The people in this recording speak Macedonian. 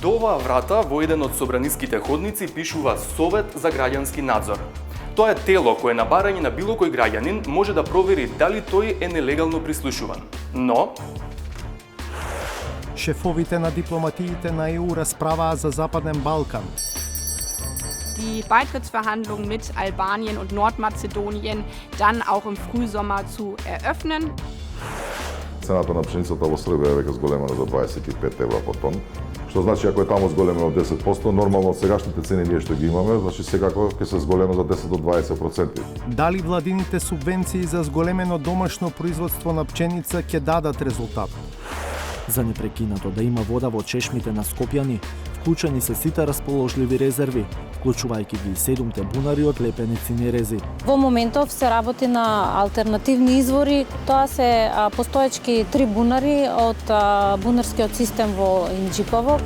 До оваа врата во еден од собраниските ходници пишува Совет за граѓански надзор. Тоа е тело кое на барање на било кој граѓанин може да провери дали тој е нелегално прислушуван. Но Шефовите на дипломатиите на ЕУ расправаа за Западен Балкан. Die Beitrittsverhandlungen mit Albanien und Nordmazedonien dann auch im Frühsommer zu eröffnen. Цената на пшеницата во Србија е веќе зголемена за 25 евра по тон, што значи ако е таму зголемено 10%, нормално сегашните цени ние што ги имаме, значи секако ќе се зголема за 10 до 20%. Дали владините субвенции за зголемено домашно производство на пченица ќе дадат резултат? За непрекинато да има вода во чешмите на Скопјани, вклучени се сите расположливи резерви, вклучувајќи ги и 7 бунари од лепеници нерези. Во моментов се работи на алтернативни извори. Тоа се постоечки 3 бунари од бунарскиот систем во Инџипово.